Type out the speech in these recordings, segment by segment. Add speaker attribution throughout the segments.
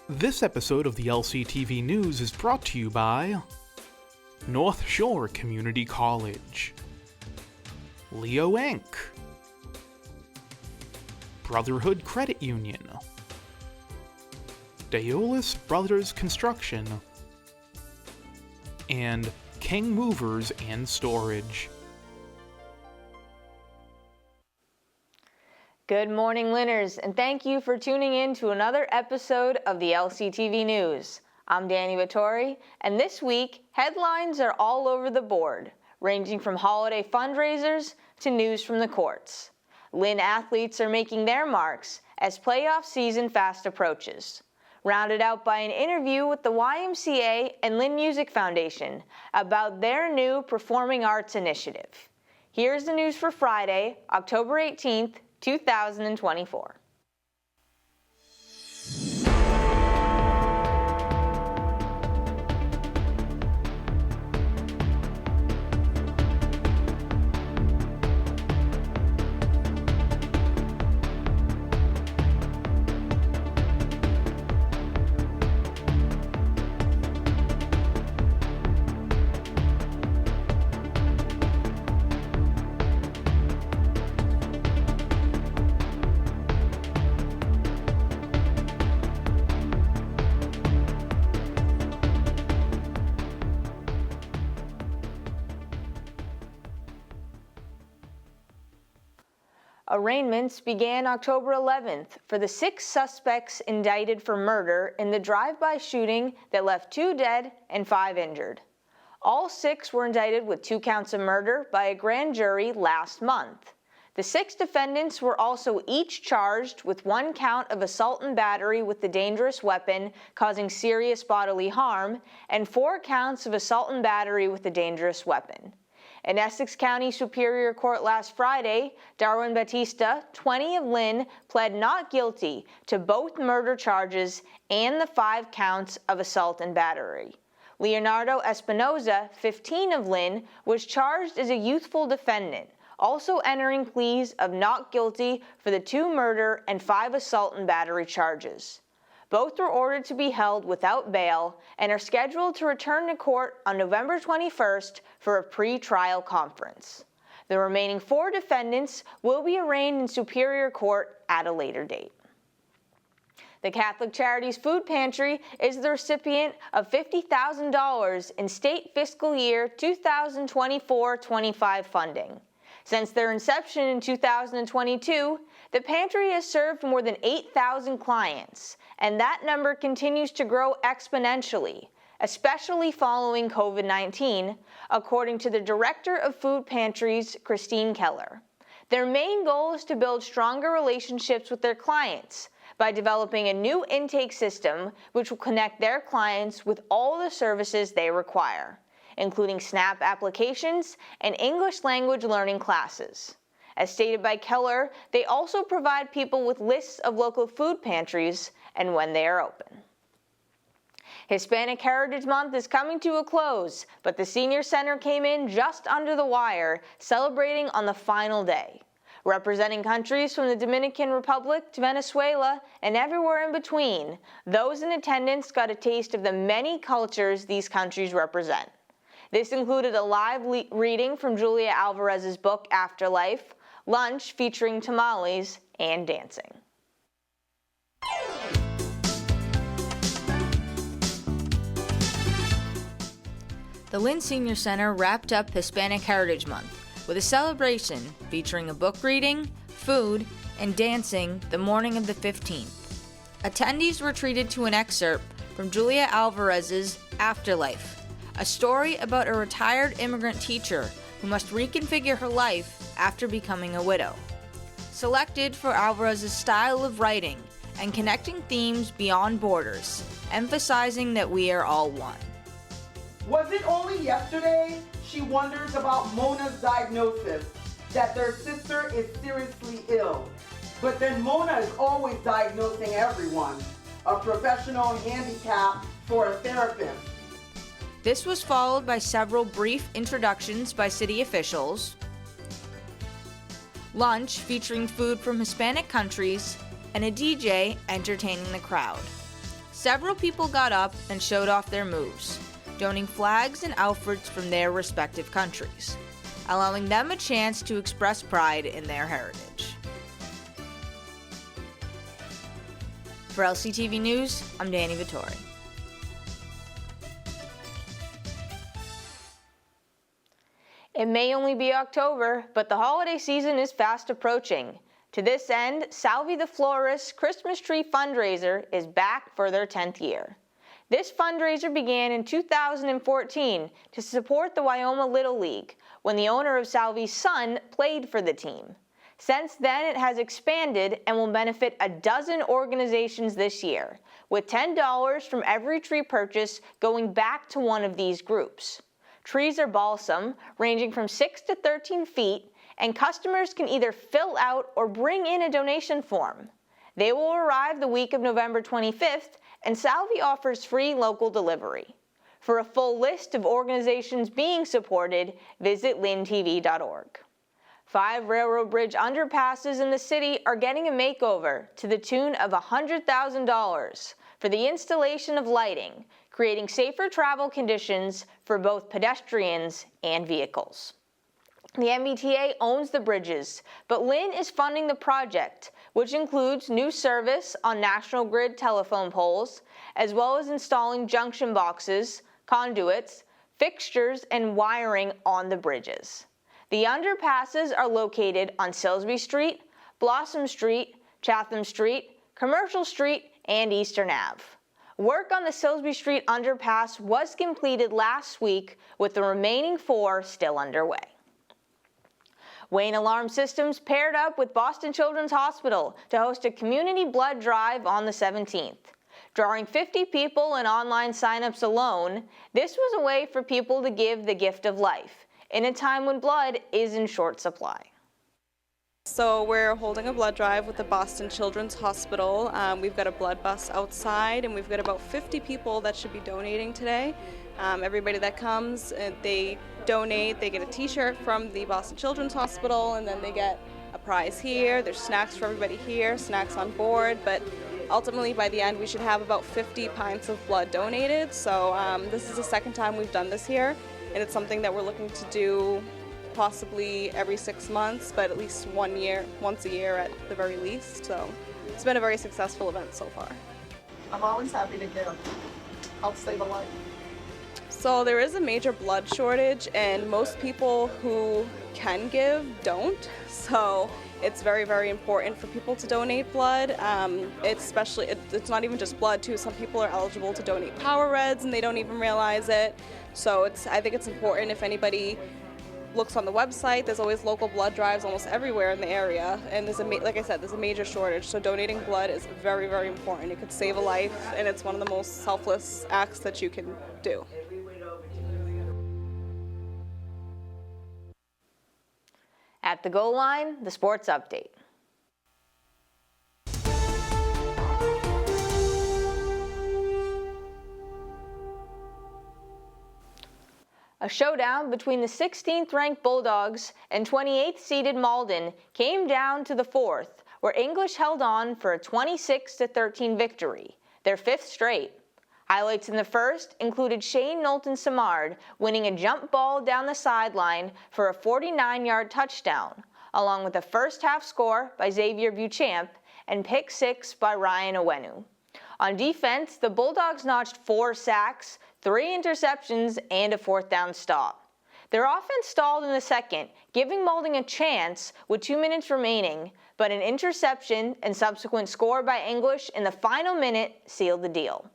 Speaker 1: This episode of the LCTV News is brought to you by North Shore Community College, Leo Inc., Brotherhood Credit Union, Daolis Brothers Construction, and King Movers and Storage.
Speaker 2: Good morning, Lynners, and thank you for tuning in to another episode of the LCTV News. I'm Dani Vittori, and this week, headlines are all over the board, ranging from holiday fundraisers to news from the courts. Lynn athletes are making their marks as playoff season fast approaches, rounded out by an interview with the YMCA and Lynn Music Foundation about their new performing arts initiative. Here's the news for Friday, October 18th, 2024. Arraignments began October 11th for the 6 suspects indicted for murder in the drive-by shooting that left 2 dead and 5 injured. All 6 were indicted with 2 counts of murder by a grand jury last month. The 6 defendants were also each charged with 1 count of assault and battery with a dangerous weapon causing serious bodily harm and 4 counts of assault and battery with a dangerous weapon. In Essex County Superior Court last Friday, Darwin Batista, 20 of Lynn, pled not guilty to both murder charges and the 5 counts of assault and battery. Leonardo Espinoza, 15 of Lynn, was charged as a youthful defendant, also entering pleas of not guilty for the 2 murder and 5 assault and battery charges. Both were ordered to be held without bail and are scheduled to return to court on November 21st for a pre-trial conference. The remaining 4 defendants will be arraigned in Superior Court at a later date. The Catholic Charities Food Pantry is the recipient of $50,000 in state fiscal year 2024-25 funding. Since their inception in 2022, the pantry has served more than 8,000 clients, and that number continues to grow exponentially, especially following COVID-19, according to the Director of Food Pantries, Christine Keller. Their main goal is to build stronger relationships with their clients by developing a new intake system which will connect their clients with all the services they require, including SNAP applications and English language learning classes. As stated by Keller, they also provide people with lists of local food pantries and when they are open. Hispanic Heritage Month is coming to a close, but the Senior Center came in just under the wire, celebrating on the final day. Representing countries from the Dominican Republic to Venezuela and everywhere in between, those in attendance got a taste of the many cultures these countries represent. This included a live reading from Julia Alvarez's book, Afterlife, lunch featuring tamales, and dancing. The Lynn Senior Center wrapped up Hispanic Heritage Month with a celebration featuring a book reading, food, and dancing the morning of the 15th. Attendees were treated to an excerpt from Julia Alvarez's Afterlife, a story about a retired immigrant teacher who must reconfigure her life after becoming a widow. Selected for Alvarez's style of writing and connecting themes beyond borders, emphasizing that we are all one.
Speaker 3: Was it only yesterday she wonders about Mona's diagnosis, that their sister is seriously ill? But then Mona is always diagnosing everyone, a professional handicap for a therapist.
Speaker 2: This was followed by several brief introductions by city officials, lunch featuring food from Hispanic countries, and a DJ entertaining the crowd. several people got up and showed off their moves, donning flags and outfits from their respective countries, allowing them a chance to express pride in their heritage. For LCTV News, I'm Dani Vittori. It may only be October, but the holiday season is fast approaching. To this end, Salvy the Florist's Christmas Tree Fundraiser is back for their 10th year. This fundraiser began in 2014 to support the Wyoming Little League, when the owner of Salvy's son played for the team. Since then, it has expanded and will benefit a dozen organizations this year, with $10 from every tree purchase going back to one of these groups. Trees are balsam, ranging from 6 to 13 feet, and customers can either fill out or bring in a donation form. They will arrive the week of November 25th, and Salvy offers free local delivery. For a full list of organizations being supported, visit lyntv.org. 5 railroad bridge underpasses in the city are getting a makeover to the tune of $100,000 for the installation of lighting, creating safer travel conditions for both pedestrians and vehicles. The MBTA owns the bridges, but Lynn is funding the project, which includes new service on National Grid telephone poles, as well as installing junction boxes, conduits, fixtures, and wiring on the bridges. The underpasses are located on Silsby Street, Blossom Street, Chatham Street, Commercial Street, and Eastern Ave. Work on the Silsby Street underpass was completed last week, with the remaining 4 still underway. Wayne Alarm Systems paired up with Boston Children's Hospital to host a community blood drive on the 17th. Drawing 50 people and online signups alone, this was a way for people to give the gift of life in a time when blood is in short supply.
Speaker 4: So we're holding a blood drive with the Boston Children's Hospital. We've got a blood bus outside, and we've got about 50 people that should be donating today. Everybody that comes, they donate, they get a t-shirt from the Boston Children's Hospital, and then they get a prize here. There's snacks for everybody here, snacks on board, but ultimately by the end we should have about 50 pints of blood donated. So this is the second time we've done this here, and it's something that we're looking to do possibly every 6 months, but at least once a year at the very least. So it's been a very successful event so far.
Speaker 5: I'm always happy to give. Help save a life.
Speaker 4: So there is a major blood shortage, and most people who can give don't. So it's very, very important for people to donate blood. It's not even just blood too. Some people are eligible to donate power reds and they don't even realize it. So I think it's important. If anybody looks on the website, there's always local blood drives almost everywhere in the area, and like I said, there's a major shortage. So donating blood is very, very important. It could save a life, and it's one of the most selfless acts that you can do.
Speaker 2: At the goal line, the sports update. A showdown between the 16th-ranked Bulldogs and 28th-seeded Malden came down to the 4th, where English held on for a 26-13 victory, their 5th straight. Highlights in the first included Shane Knowlton-Samard winning a jump ball down the sideline for a 49-yard touchdown, along with a first-half score by Xavier Beauchamp and pick 6 by Ryan Owenu. On defense, the Bulldogs notched 4 sacks, 3 interceptions, and a 4th down stop. Their offense stalled in the second, giving Malden a chance with 2 minutes remaining, but an interception and subsequent score by English in the final minute sealed the deal.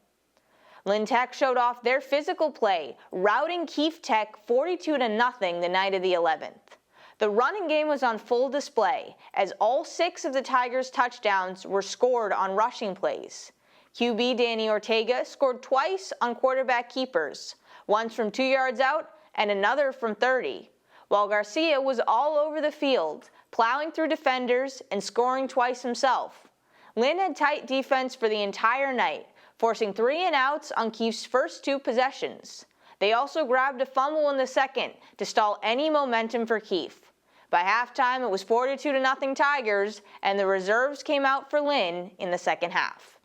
Speaker 2: Lynn Tech showed off their physical play, routing Keefe Tech 42-0 the night of the 11th. The running game was on full display, as all 6 of the Tigers' touchdowns were scored on rushing plays. QB Danny Ortega scored twice on quarterback keepers, once from 2 yards out and another from 30, while Garcia was all over the field, plowing through defenders and scoring twice himself. Lynn had tight defense for the entire night, forcing 3 and outs on Keefe's first 2 possessions. They also grabbed a fumble in the second to stall any momentum for Keefe. By halftime, it was 42-0 Tigers, and the reserves came out for Lynn in the second half.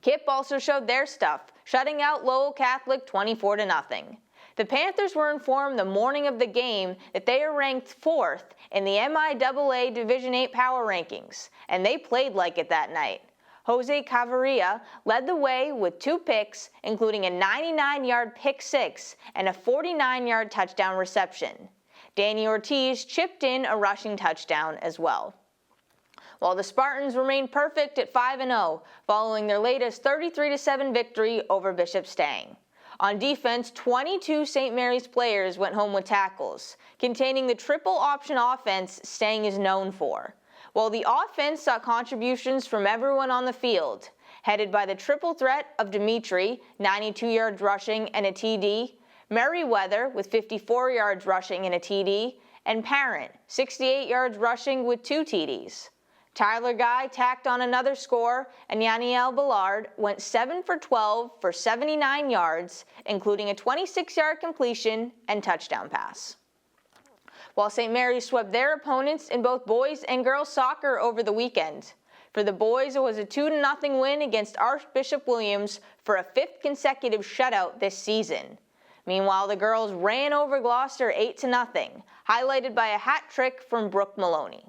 Speaker 2: Kip also showed their stuff, shutting out Lowell Catholic 24-0. The Panthers were informed the morning of the game that they are ranked 4th in the MIAA Division 8 power rankings, and they played like it that night. Jose Cabrera led the way with 2 picks, including a 99-yard pick 6 and a 49-yard touchdown reception. Danny Ortiz chipped in a rushing touchdown as well. While the Spartans remained perfect at 5-0, following their latest 33-7 victory over Bishop Stang. On defense, 22 St. Mary's players went home with tackles, containing the triple option offense Stang is known for. While the offense saw contributions from everyone on the field, headed by the triple threat of Dimitri, 92 yards rushing and a TD, Merriweather with 54 yards rushing and a TD, and Parent, 68 yards rushing with 2 TDs. Tyler Guy tacked on another score, and Yaniel Ballard went 7 for 12 for 79 yards, including a 26-yard completion and touchdown pass. While St. Mary's swept their opponents in both boys and girls soccer over the weekend. For the boys, it was a 2-0 win against Archbishop Williams for a 5th consecutive shutout this season. Meanwhile, the girls ran over Gloucester 8-0, highlighted by a hat trick from Brooke Maloney.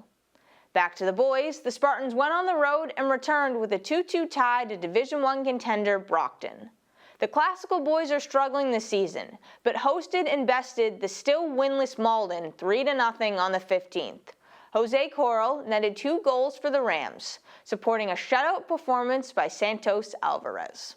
Speaker 2: Back to the boys, the Spartans went on the road and returned with a 2-2 tie to Division I contender Brockton. The Classical boys are struggling this season, but hosted and bested the still winless Malden 3-0 on the 15th. Jose Coral netted 2 goals for the Rams, supporting a shutout performance by Santos Alvarez.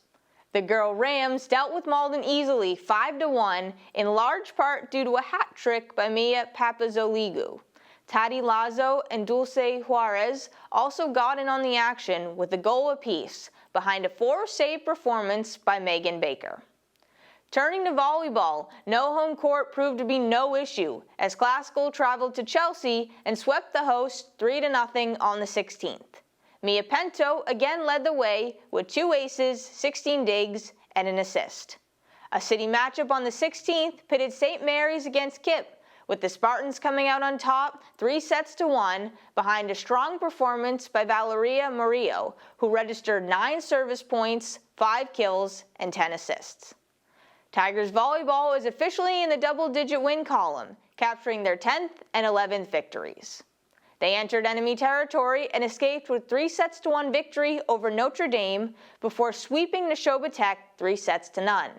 Speaker 2: The girl Rams dealt with Malden easily 5-1, in large part due to a hat trick by Mia Papazoligu. Tati Lazo and Dulce Juarez also got in on the action with a goal apiece, behind a 4-save performance by Megan Baker. Turning to volleyball, no home court proved to be no issue, as Classical traveled to Chelsea and swept the hosts 3-0 on the 16th. Mia Pinto again led the way with 2 aces, 16 digs, and an assist. A city matchup on the 16th pitted St. Mary's against Kip, with the Spartans coming out on top 3-1 behind a strong performance by Valeria Murillo, who registered 9 service points, 5 kills, and 10 assists. Tigers volleyball is officially in the double-digit win column, capturing their 10th and 11th victories. They entered enemy territory and escaped with 3-1 victory over Notre Dame before sweeping Neshoba Tech 3-0.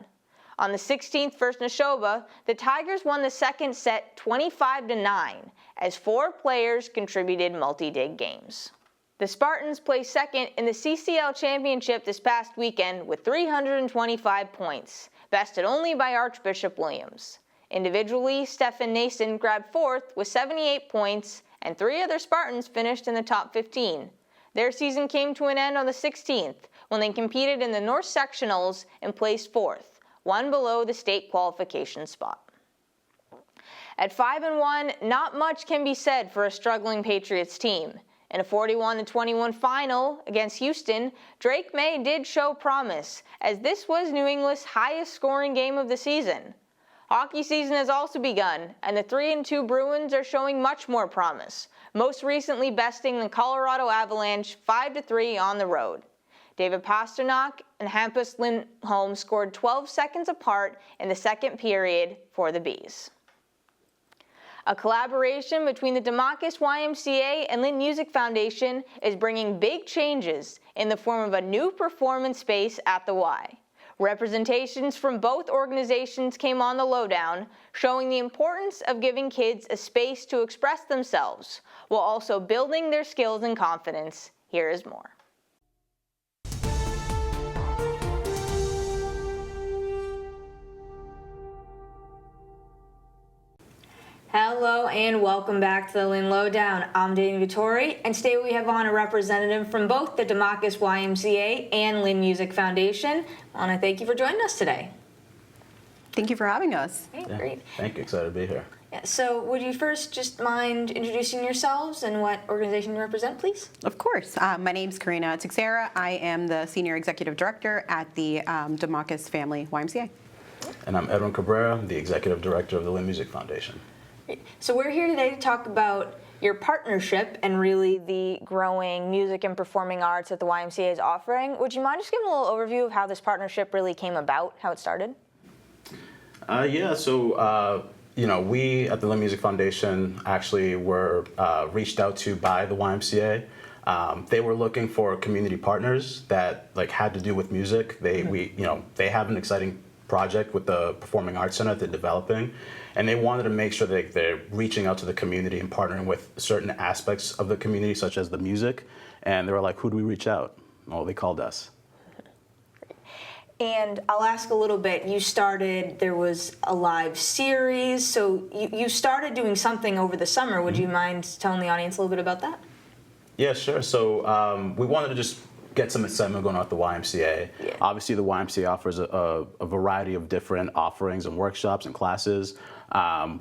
Speaker 2: On the 16th versus Neshoba, the Tigers won the second set 25-9, as 4 players contributed multi-dig games. The Spartans placed second in the CCL Championship this past weekend with 325 points, bested only by Archbishop Williams. Individually, Stefan Nason grabbed 4th with 78 points, and 3 other Spartans finished in the top 15. Their season came to an end on the 16th, when they competed in the North Sectionals and placed 4th. 1 below the state qualification spot. At 5-1, not much can be said for a struggling Patriots team. In a 41-21 final against Houston, Drake May did show promise, as this was New England's highest scoring game of the season. Hockey season has also begun, and the 3-2 Bruins are showing much more promise, most recently besting the Colorado Avalanche 5-3 on the road. David Pasternak and Hampus Lindholm scored 12 seconds apart in the second period for the Bees. A collaboration between the Demakes YMCA and Lynn Music Foundation is bringing big changes in the form of a new performance space at the Y. Representations from both organizations came on the lowdown, showing the importance of giving kids a space to express themselves, while also building their skills and confidence. Here is more. Hello and welcome back to the Lynn Lowdown. I'm Dani Vittori, and today we have on a representative from both the Demakes YMCA and Lynn Music Foundation. I want to thank you for joining us today.
Speaker 5: Thank you for having us.
Speaker 2: Okay, great.
Speaker 6: Thank you. Excited to be here.
Speaker 2: Yeah, so would you first just mind introducing yourselves and what organization you represent, please?
Speaker 5: Of course. My name's Karina Teixeria. I am the Senior Executive Director at the Demakes Family YMCA.
Speaker 6: And I'm Edwin Cabrera, the Executive Director of the Lynn Music Foundation.
Speaker 2: So we're here today to talk about your partnership and really the growing music and performing arts that the YMCA is offering. Would you mind just giving a little overview of how this partnership really came about, how it started?
Speaker 6: We at the Lynn Music Foundation actually were reached out to by the YMCA. They were looking for community partners that had to do with music. They have an exciting project with the Performing Arts Center that they're developing, and they wanted to make sure that they're reaching out to the community and partnering with certain aspects of the community, such as the music. And they were like, "Who do we reach out?" Well, they called us.
Speaker 2: And I'll ask a little bit, there was a live series, so you started doing something over the summer. Would you mind telling the audience a little bit about that?
Speaker 6: Yeah, sure. So we wanted to just get some excitement going on at the YMCA.
Speaker 2: Yeah.
Speaker 6: Obviously, the YMCA offers a variety of different offerings and workshops and classes.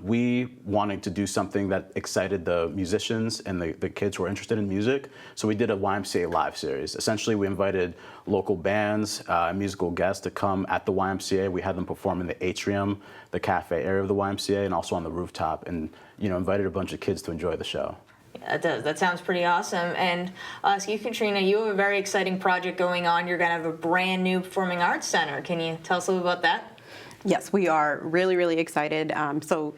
Speaker 6: We wanted to do something that excited the musicians and the kids who are interested in music. So we did a YMCA live series. Essentially, we invited local bands, musical guests to come at the YMCA. We had them perform in the atrium, the cafe area of the YMCA, and also on the rooftop, and invited a bunch of kids to enjoy the show.
Speaker 2: Yeah, it does. That sounds pretty awesome. And I'll ask you, Katrina, you have a very exciting project going on. You're going to have a brand new performing arts center. Can you tell us a little about that?
Speaker 5: Yes, we are really, really excited. So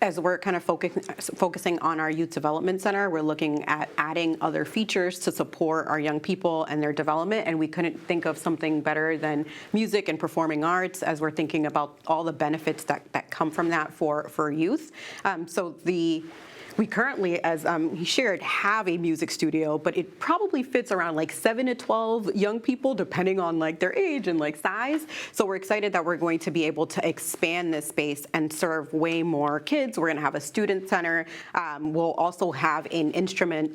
Speaker 5: as we're kind of focusing on our youth development center, we're looking at adding other features to support our young people and their development, and we couldn't think of something better than music and performing arts as we're thinking about all the benefits that come from that for youth. We currently, as he shared, have a music studio, but it probably fits around 7 to 12 young people, depending on their age and size. So we're excited that we're going to be able to expand this space and serve way more kids. We're going to have a student center. We'll also have an instrument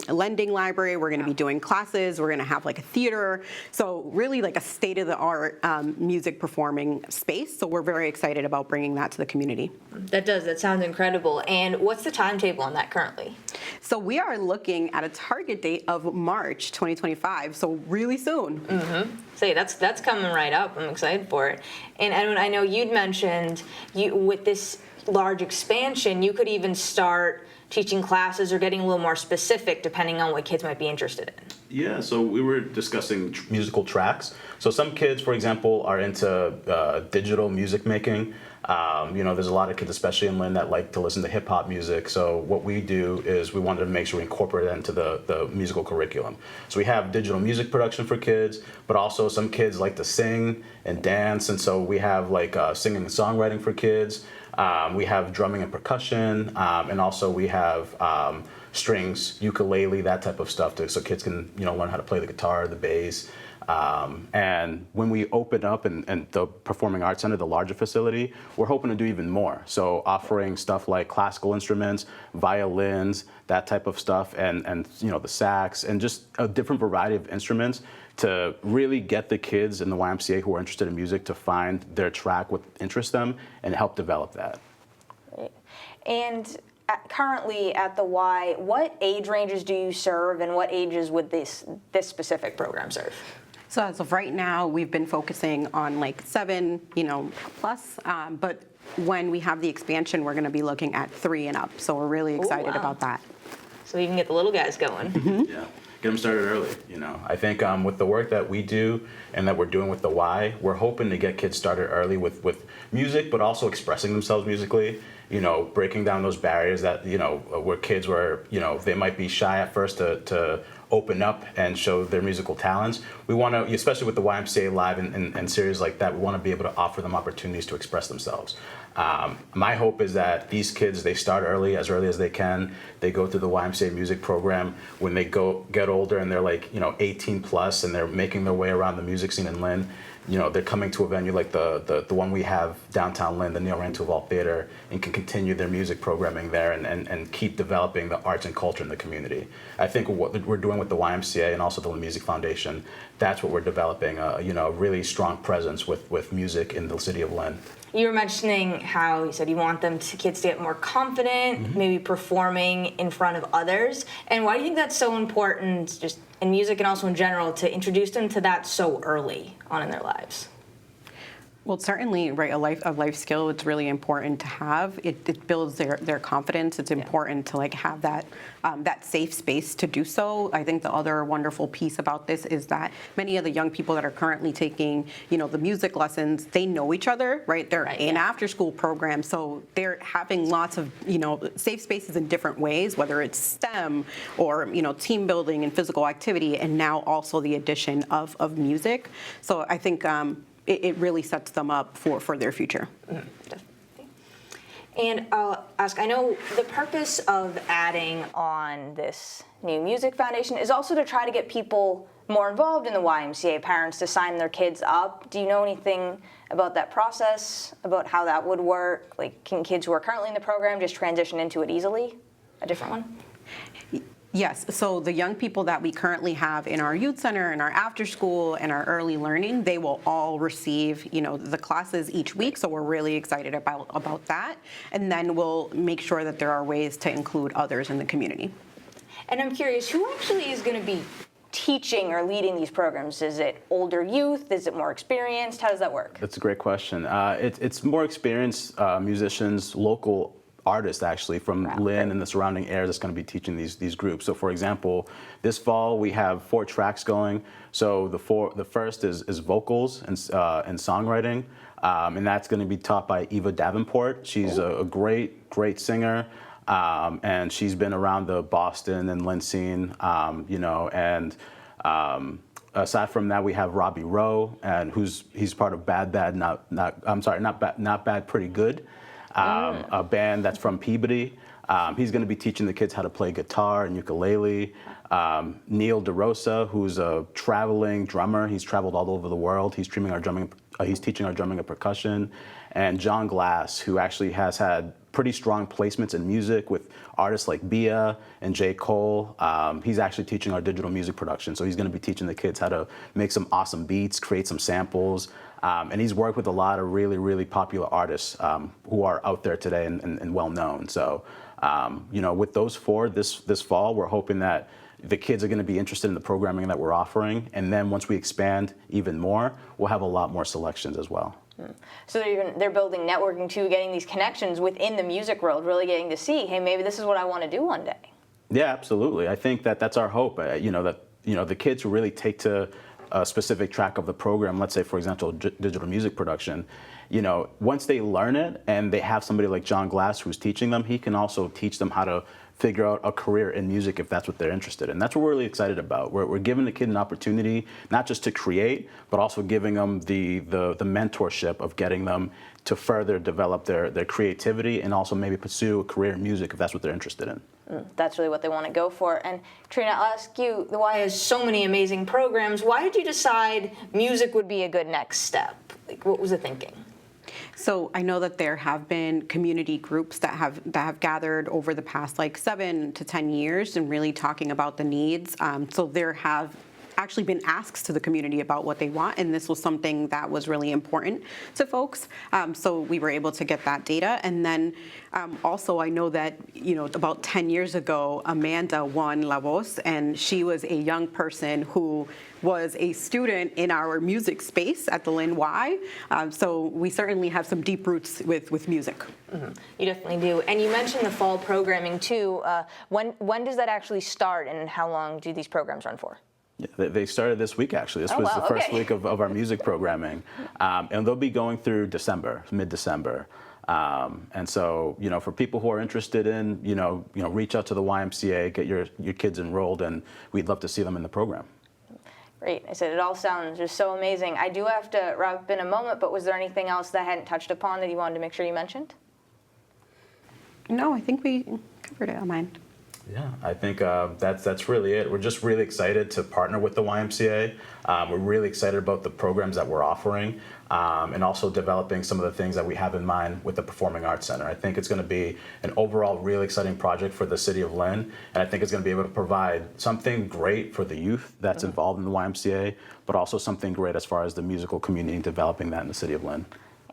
Speaker 5: lending library. We're going to be doing classes. We're going to have a theater. So really a state-of-the-art music performing space. So we're very excited about bringing that to the community.
Speaker 2: That sounds incredible. And what's the timetable on that currently?
Speaker 5: So we are looking at a target date of March 2025, so really soon.
Speaker 2: Mm-hmm. So that's coming right up. I'm excited for it. And Edwin, I know you'd mentioned with this large expansion, you could even start teaching classes or getting a little more specific depending on what kids might be interested in.
Speaker 6: Yeah, so we were discussing musical tracks. So some kids, for example, are into digital music making. There's a lot of kids, especially in Lynn, that like to listen to hip hop music. So what we do is we wanted to make sure we incorporate that into the musical curriculum. So we have digital music production for kids, but also some kids like to sing and dance. And so we have singing and songwriting for kids. We have drumming and percussion, and also we have strings, ukulele, that type of stuff, so kids can learn how to play the guitar, the bass. And when we open up in the Performing Arts Center, the larger facility, we're hoping to do even more. So offering stuff like classical instruments, violins, that type of stuff, and the sax, and just a different variety of instruments to really get the kids in the YMCA who are interested in music to find their track, what interests them, and help develop that.
Speaker 2: Great. And currently at the Y, what age ranges do you serve, and what ages would this specific program serve?
Speaker 5: So as of right now, we've been focusing on 7, plus, but when we have the expansion, we're going to be looking at 3 and up. So we're really excited about that.
Speaker 2: So you can get the little guys going.
Speaker 5: Mm-hmm.
Speaker 6: Yeah. Get them started early. I think with the work that we do and that we're doing with the Y, we're hoping to get kids started early with music, but also expressing themselves musically. Breaking down those barriers that where kids were they might be shy at first to open up and show their musical talents. We want to, especially with the YMCA Live and series like that, we want to be able to offer them opportunities to express themselves. My hope is that these kids, they start early as they can. They go through the YMCA music program. When they get older and they're 18 plus and they're making their way around the music scene in Lynn, they're coming to a venue like the one we have downtown Lynn, the Neil Rantoval Theater, and can continue their music programming there and keep developing the arts and culture in the community. I think what we're doing with the YMCA and also the Lynn Music Foundation, that's what we're developing, a really strong presence with music in the city of Lynn.
Speaker 2: You were mentioning how you said you want kids to get more confident, mm-hmm. maybe performing in front of others. And why do you think that's so important, just in music and also in general, to introduce them to that so early on in their lives?
Speaker 5: Well, certainly, right, a life skill, it's really important to have. It builds their confidence. It's important to have that safe space to do so. I think the other wonderful piece about this is that many of the young people that are currently taking, the music lessons, they know each other, right? They're in after-school programs, so they're having lots of, safe spaces in different ways, whether it's STEM or, team building and physical activity, and now also the addition of music. So I think it really sets them up for their future.
Speaker 2: And I'll ask, I know the purpose of adding on this new music foundation is also to try to get people more involved in the YMCA, parents to sign their kids up. Do you know anything about that process, about how that would work? Can kids who are currently in the program just transition into it easily? A different one?
Speaker 5: Yes, so the young people that we currently have in our youth center, in our after school, and our early learning, they will all receive, the classes each week, so we're really excited about that. And then we'll make sure that there are ways to include others in the community.
Speaker 2: And I'm curious, who actually is going to be teaching or leading these programs? Is it older youth? Is it more experienced? How does that work?
Speaker 6: That's a great question. It's more experienced musicians, local artists actually from Lynn and the surrounding area that's going to be teaching these groups. So for example, this fall we have 4 tracks going. So the first is vocals and songwriting, and that's going to be taught by Eva Davenport. She's a great singer, and she's been around the Boston and Lynn scene, and aside from that, we have Robbie Rowe, and he's part of Not Bad, Pretty Good. A band that's from Peabody. He's going to be teaching the kids how to play guitar and ukulele. Neil DeRosa, who's a traveling drummer. He's traveled all over the world. He's teaching our drumming and percussion. And John Glass, who actually has had pretty strong placements in music with artists like Bia and J. Cole. He's actually teaching our digital music production. So he's going to be teaching the kids how to make some awesome beats, create some samples. And he's worked with a lot of really, really popular artists who are out there today and well known. So, with those 4 this fall, we're hoping that the kids are going to be interested in the programming that we're offering. And then once we expand even more, we'll have a lot more selections as well.
Speaker 2: So they're building networking too, getting these connections within the music world, really getting to see, hey, maybe this is what I want to do one day. Yeah,
Speaker 6: absolutely. I think that's our hope. The kids who really take to a specific track of the program, let's say, for example, digital music production, once they learn it and they have somebody like John Glass who's teaching them, he can also teach them how to figure out a career in music if that's what they're interested in. That's what we're really excited about. We're giving the kid an opportunity, not just to create, but also giving them the mentorship of getting them to further develop their creativity and also maybe pursue a career in music if that's what they're interested in.
Speaker 2: That's really what they want to go for. And Karina, I'll ask you, the Y has so many amazing programs. Why did you decide music would be a good next step? What was the thinking?
Speaker 5: So I know that there have been community groups that have gathered over the past 7 to 10 years and really talking about the needs. So there have actually been asks to the community about what they want, and this was something that was really important to folks. So we were able to get that data. And then also I know that, about 10 years ago, Amanda won La Voz, and she was a young person who was a student in our music space at the Lynn Y. So we certainly have some deep roots with music.
Speaker 2: Mm-hmm. You definitely do. And you mentioned the fall programming too. When does that actually start, and how long do these programs run for?
Speaker 6: Yeah, they started this week, actually. This was the first week of our music programming. And they'll be going through December, mid-December. And so, for people who are interested in, reach out to the YMCA, get your kids enrolled, and we'd love to see them in the program.
Speaker 2: Great. I said it all sounds just so amazing. I do have to wrap up in a moment, but was there anything else that I hadn't touched upon that you wanted to make sure you mentioned?
Speaker 5: No, I think we covered it on mine.
Speaker 6: Yeah, I think that's really it. We're just really excited to partner with the YMCA. We're really excited about the programs that we're offering, and also developing some of the things that we have in mind with the Performing Arts Center. I think it's going to be an overall really exciting project for the city of Lynn, and I think it's going to be able to provide something great for the youth that's involved in the YMCA, but also something great as far as the musical community, developing that in the city of Lynn.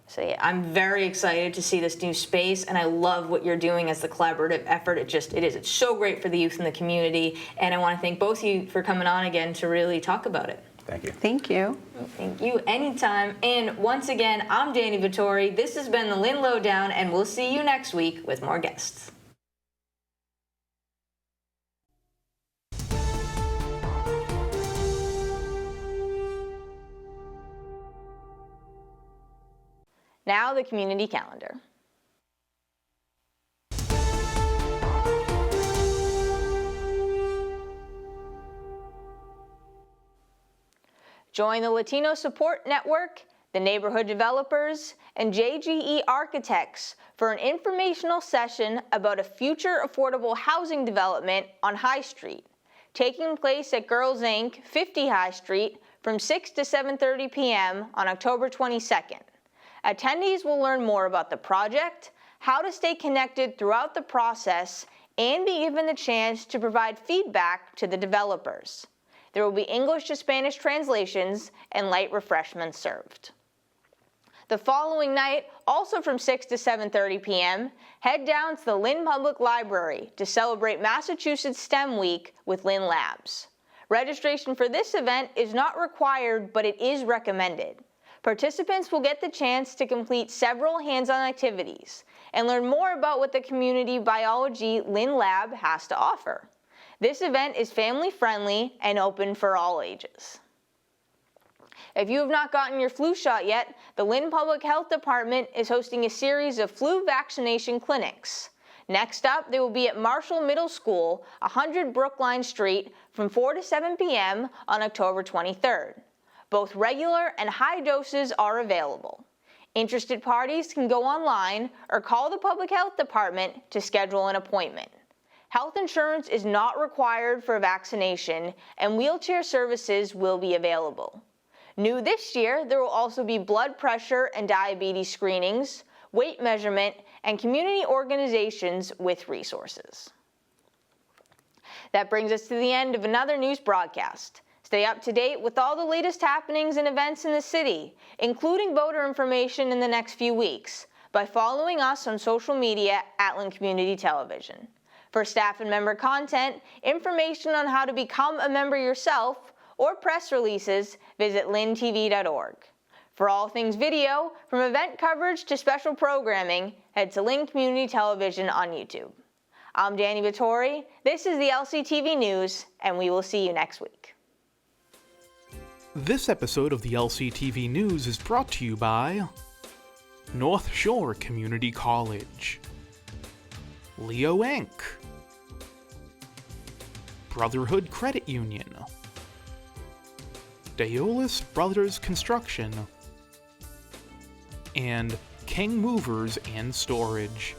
Speaker 2: So yeah, I'm very excited to see this new space, and I love what you're doing as the collaborative effort. It's so great for the youth in the community, and I want to thank both of you for coming on again to really talk about it.
Speaker 6: Thank you.
Speaker 5: Thank you.
Speaker 2: Thank you. Anytime. And once again, I'm Dani Vittori. This has been the Lynn Lowdown, and we'll see you next week with more guests. Now the community calendar. Join the Latino Support Network, the Neighborhood Developers, and JGE Architects for an informational session about a future affordable housing development on High Street, taking place at Girls Inc., 50 High Street from 6 to 7:30 p.m. on October 22nd. Attendees will learn more about the project, how to stay connected throughout the process, and be given the chance to provide feedback to the developers. There will be English to Spanish translations and light refreshments served. The following night, also from 6 to 7:30 p.m., head down to the Lynn Public Library to celebrate Massachusetts STEM Week with Lynn Labs. Registration for this event is not required, but it is recommended. Participants will get the chance to complete several hands-on activities and learn more about what the community biology Lynn Lab has to offer. This event is family-friendly and open for all ages. If you have not gotten your flu shot yet, the Lynn Public Health Department is hosting a series of flu vaccination clinics. Next up, they will be at Marshall Middle School, 100 Brookline Street, from 4 to 7 p.m. on October 23rd. Both regular and high doses are available. Interested parties can go online or call the Public Health Department to schedule an appointment. Health insurance is not required for vaccination, and wheelchair services will be available. New this year, there will also be blood pressure and diabetes screenings, weight measurement, and community organizations with resources. That brings us to the end of another news broadcast. Stay up to date with all the latest happenings and events in the city, including voter information in the next few weeks, by following us on social media at Lynn Community Television. For staff and member content, information on how to become a member yourself, or press releases, visit lyntv.org. For all things video, from event coverage to special programming, head to Lynn Community Television on YouTube. I'm Dani Vittori, this is the LCTV News, and we will see you next week.
Speaker 1: This episode of the LCTV News is brought to you by North Shore Community College, Leo Inc., Brotherhood Credit Union, Daolis Brothers Construction, and King Movers and Storage.